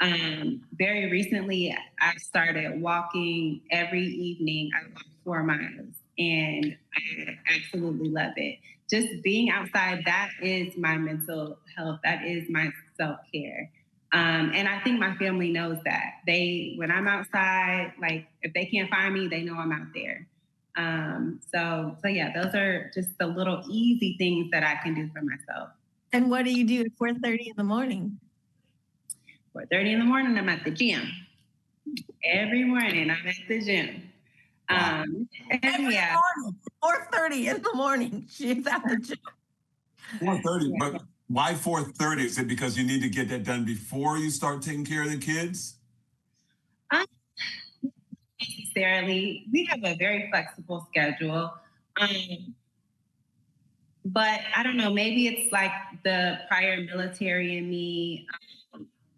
Very recently, I started walking every evening. I walk 4 miles and I absolutely love it. Just being outside, that is my mental health. That is my self-care. And I think my family knows that. When I'm outside, like if they can't find me, they know I'm out there. So yeah, those are just the little easy things that I can do for myself. And what do you do at 4:30 in the morning? 4:30 in the morning, I'm at the gym. Every morning, I'm at the gym. Every morning, 4:30 in the morning, she's at the gym. 4:30, but why 4:30? Is it because you need to get that done before you start taking care of the kids? Necessarily. We have a very flexible schedule. But I don't know, maybe it's like the prior military in me.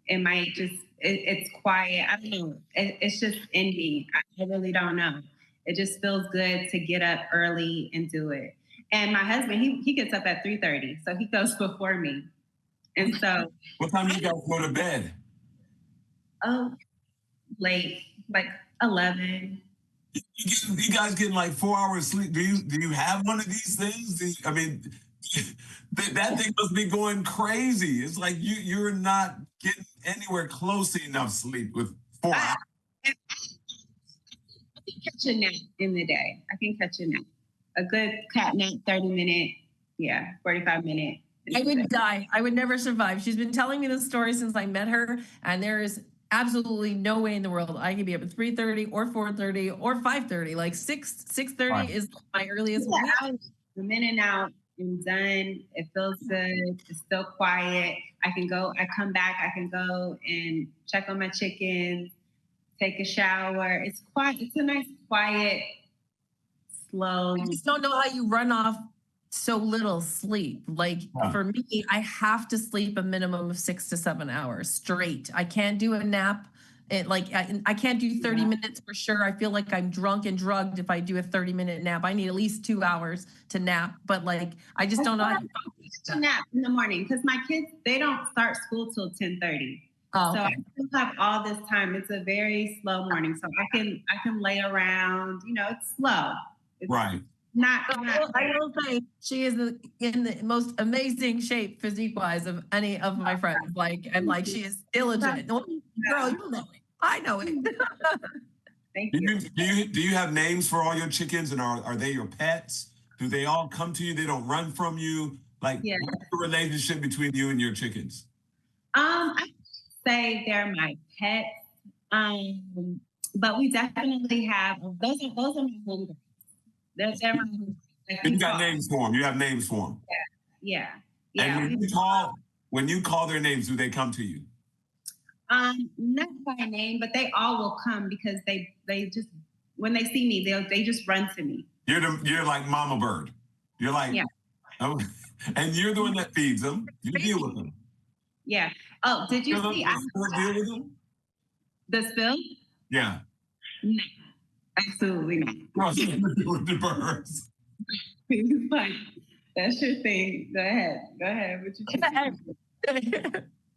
It might just, it's quiet. I don't know. It's just in me. I really don't know. It just feels good to get up early and do it. And my husband, he gets up at 3:30, so he goes before me. And so, What time do you guys go to bed? oh, late, like 11. You guys getting like 4 hours sleep? Do you have one of these things? I mean, that thing must be going crazy. It's like you're not getting anywhere close to enough sleep with 4 hours. I can catch a nap in the day. I can catch a nap. A good cat nap, 30-minute, 45-minute. I would die. I would never survive. She's been telling me this story since I met her, and there is absolutely no way in the world I can be up at 3:30 or 4:30 or 5:30. Like 6:30 Right. is my earliest. I'm in and out and done. It feels good. It's still quiet. I come back, I can go and check on my chickens, take a shower. It's quiet. It's a nice, quiet, slow. I just don't know how you run off so little sleep. Like for me, I have to sleep a minimum of 6 to 7 hours straight. I can't do a nap. I can't do 30 minutes for sure. I feel like I'm drunk and drugged if I do a 30-minute nap. I need at least 2 hours to nap. But like, I just don't know how to nap in the morning because my kids, they don't start school till 10:30. Oh, So okay. I still have all this time. It's a very slow morning. So I can lay around, it's slow. It's Right. I will say she is in the most amazing shape physique wise of any of my friends. She is diligent. Girl, you know it. I know it. Thank Do you. you have names for all your chickens, and are they your pets? Do they all come to you? They don't run from you? Like, Yeah. what's the relationship between you and your chickens? I say they're my pets. But we definitely have those are my home girls. They're my home girls. You got names for them. You have names for them. Yeah. And when you call their names, do they come to you? Not by name, but they all will come because they just when they see me, they just run to me. You're like Mama Bird. You're like, oh, and you're the one that feeds them. You deal with them. Yeah. Oh, did you see? Deal with them? The spill? Yeah. No, absolutely not. No, you deal with the birds. Like, that's your thing. Go ahead. What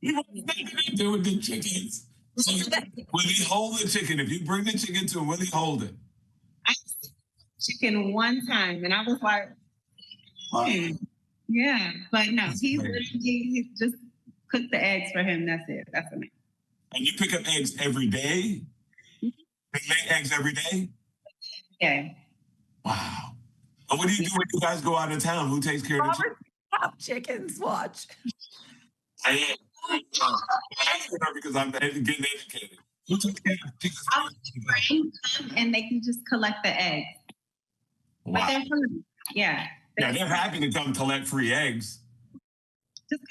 You have nothing to do with the chickens. So will he hold the chicken? If you bring the chicken to him, will he hold it? I chicken one time, and I was like, yeah, but no, he just cooked the eggs for him. That's it. That's enough. And you pick up eggs every day? They lay eggs every day? Yeah. Wow. And what do you do when you guys go out of town? Who takes care of the chickens? Top chickens, watch. I am. Because I'm getting educated. Who takes care of the chickens? Come and they can just collect the eggs. Wow. But they're free. Yeah. Yeah, they're happy to come collect free eggs. Just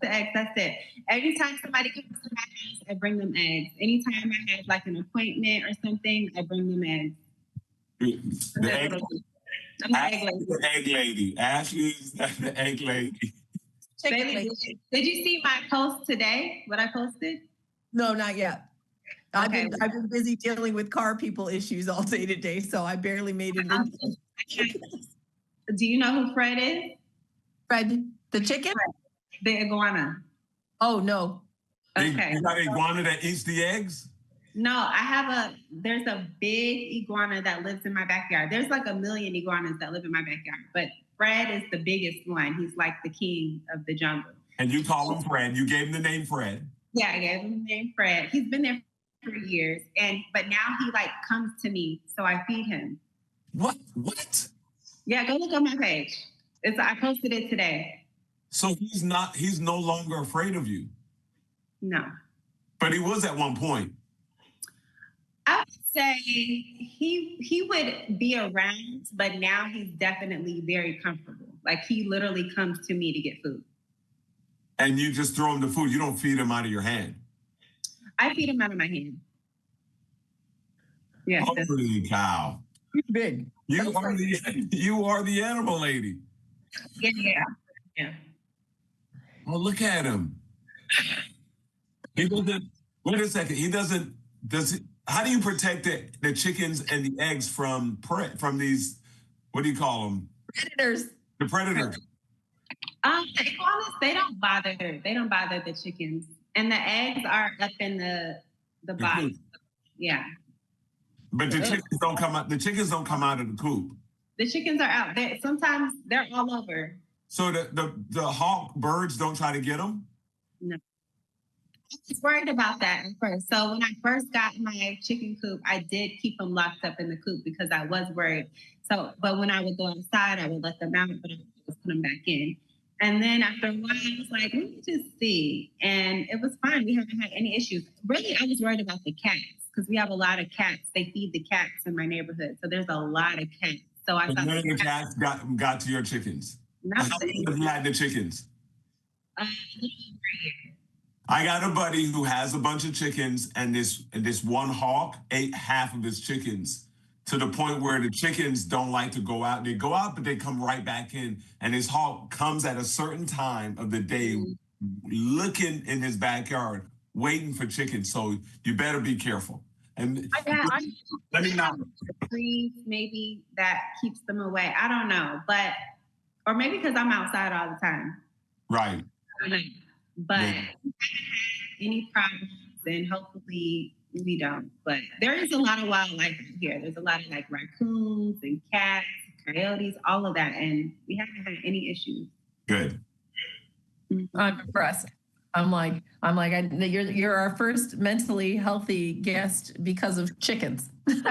the eggs, that's it. Anytime somebody comes to my house, I bring them eggs. Anytime I have like an appointment or something, I bring them eggs. The egg, I'm the egg lady. The egg lady. Ashley's the egg lady. Baby, did you see my post today? What I posted? No, not yet. Okay. I've been busy dealing with car people issues all day today, so I barely made it in. Do you know who Fred is? Fred, the chicken? Fred, the iguana. Oh, no. Okay. You got an iguana that eats the eggs? No, there's a big iguana that lives in my backyard. There's like 1 million iguanas that live in my backyard, but Fred is the biggest one. He's like the king of the jungle. And you call him Fred. You gave him the name Fred. Yeah, I gave him the name Fred. He's been there for years, but now he like comes to me, so I feed him. What? Yeah, go look on my page. I posted it today. So he's no longer afraid of you. No. But he was at one point. I would say he would be around, but now he's definitely very comfortable. Like he literally comes to me to get food. And you just throw him the food. You don't feed him out of your hand. I feed him out of my hand. Yeah. Holy cow. Big. You are the animal lady. Yeah. Oh, look at him. He doesn't, wait a second. He doesn't, how do you protect the chickens and the eggs from these, what do you call them? Predators. The predators. To be honest, they don't bother. They don't bother the chickens, and the eggs are up in the box. Yeah. But the chickens don't come out. The chickens don't come out of the coop. The chickens are out. Sometimes they're all over. So the hawk birds don't try to get them? No. I was worried about that at first. So when I first got my chicken coop, I did keep them locked up in the coop because I was worried. So, but when I would go outside, I would let them out, but I would put them back in. And then after a while, I was like, let me just see. And it was fine. We haven't had any issues. Really, I was worried about the cats because we have a lot of cats. They feed the cats in my neighborhood. So there's a lot of cats. So I thought none of the cats got to your chickens. How many of you had the chickens? I got a buddy who has a bunch of chickens, and this one hawk ate half of his chickens to the point where the chickens don't like to go out. They go out, but they come right back in. And this hawk comes at a certain time of the day, looking in his backyard, waiting for chickens. So you better be careful. And let me know. Trees maybe that keeps them away. I don't know, but or maybe because I'm outside all the time. Right. I don't know. But any problems, and hopefully we don't. But there is a lot of wildlife here. There's a lot of like raccoons and cats, coyotes, all of that, and we haven't had any issues. Good. I'm impressed. You're our first mentally healthy guest because of chickens. Because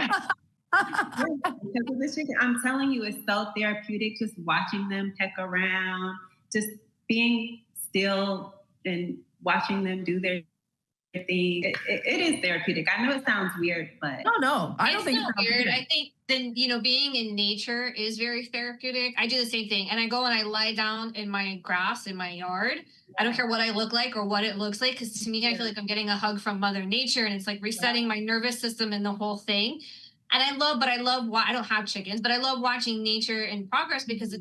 of the chicken, I'm telling you, it's so therapeutic just watching them peck around, just being still and watching them do their thing. It is therapeutic. I know it sounds weird, but no, I don't think it's not weird. I think then being in nature is very therapeutic. I do the same thing, and I go and I lie down in my grass in my yard. I don't care what I look like or what it looks like, because to me, I feel like I'm getting a hug from Mother Nature, and it's like resetting my nervous system and the whole thing. And I love I don't have chickens, but I love watching nature in progress because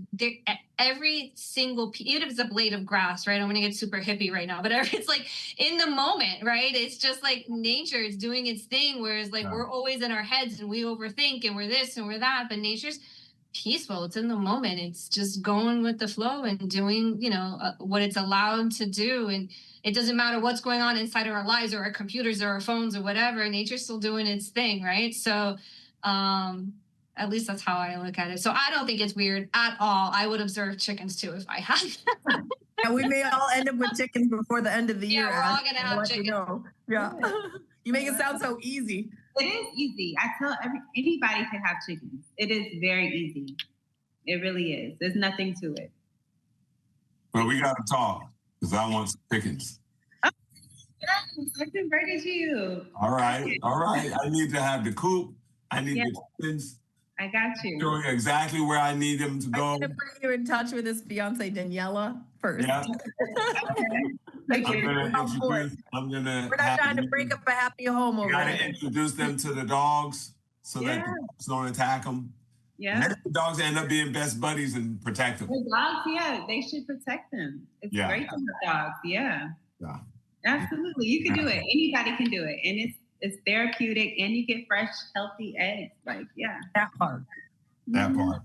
every single, even if it's a blade of grass, right? I'm going to get super hippie right now, but it's like in the moment, right? It's just like nature is doing its thing. Whereas like we're always in our heads and we overthink and we're this and we're that, but nature's peaceful. It's in the moment. It's just going with the flow and doing, what it's allowed to do. And it doesn't matter what's going on inside of our lives or our computers or our phones or whatever. Nature's still doing its thing, right? So at least that's how I look at it. So I don't think it's weird at all. I would observe chickens too if I had. Yeah, we may all end up with chickens before the end of the year. Yeah, we're all gonna have chickens. Yeah. You make it sound so easy. It is easy. I tell anybody can have chickens. It is very easy. It really is. There's nothing to it. Well, we got to talk because I want some chickens. Oh, yes, I can bring it to you. All right. I need to have the coop. I need the chickens. I got you. Showing exactly where I need them to go. I'm going to bring you in touch with his fiance, Daniela, first. Yeah. I'm going to introduce. We're not trying to break up a happy home over there. Got to introduce them to the dogs so that the dogs don't attack them. Yeah. And the dogs end up being best buddies and protect them. The dogs, they should protect them. It's great to have dogs. Yeah. Absolutely. You can do it. Anybody can do it. And it's therapeutic, and you get fresh, healthy eggs. Like, that part. That part.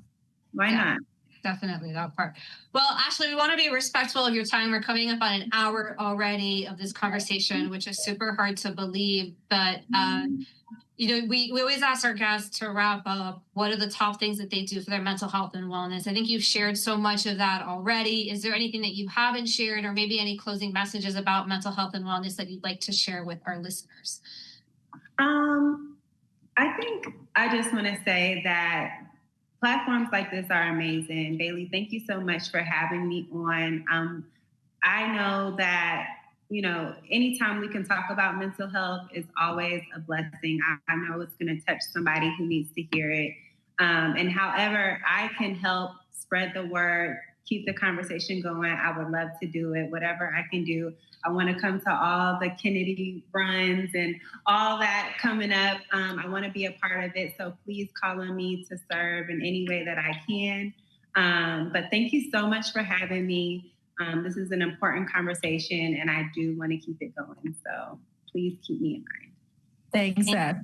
Why not? Definitely that part. Well, Ashley, we want to be respectful of your time. We're coming up on an hour already of this conversation, which is super hard to believe. But, we always ask our guests to wrap up. What are the top things that they do for their mental health and wellness? I think you've shared so much of that already. Is there anything that you haven't shared, or maybe any closing messages about mental health and wellness that you'd like to share with our listeners? I think I just want to say that platforms like this are amazing. Bailey, thank you so much for having me on. I know that, anytime we can talk about mental health is always a blessing. I know it's going to touch somebody who needs to hear it. And however I can help spread the word, keep the conversation going, I would love to do it. Whatever I can do. I want to come to all the Kennedy runs and all that coming up. I want to be a part of it. So please call on me to serve in any way that I can. But thank you so much for having me. This is an important conversation, and I do want to keep it going. So please keep me in mind. Thanks, Ash.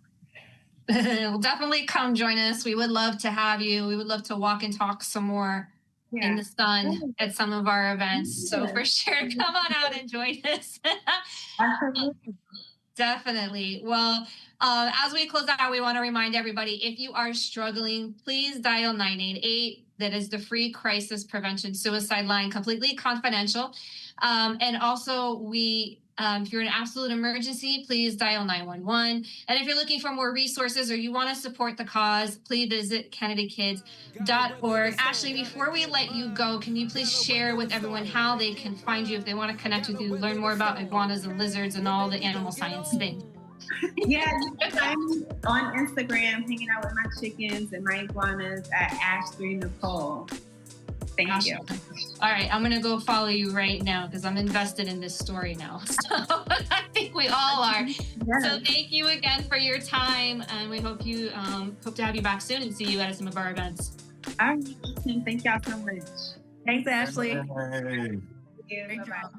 Well, definitely come join us. We would love to have you. We would love to walk and talk some more in the sun at some of our events. So for sure, come on out and join us. Definitely. Well, as we close out, we want to remind everybody, if you are struggling, please dial 988. That is the free crisis prevention suicide line, completely confidential. And also, if you're in an absolute emergency, please dial 911. And if you're looking for more resources or you want to support the cause, please visit candidkids.org. Ashley, before we let you go, can you please share with everyone how they can find you if they want to connect with you, learn more about iguanas and lizards and all the animal science things? Yeah, you can find me on Instagram, hanging out with my chickens and my iguanas at Ashley Nicole. Thank you. All right, I'm gonna go follow you right now because I'm invested in this story now. So I think we all are. Yes. So thank you again for your time, and we hope to have you back soon and see you at some of our events. All right, thank y'all so much. Thanks, Ashley. Hey. Thank you. Great job.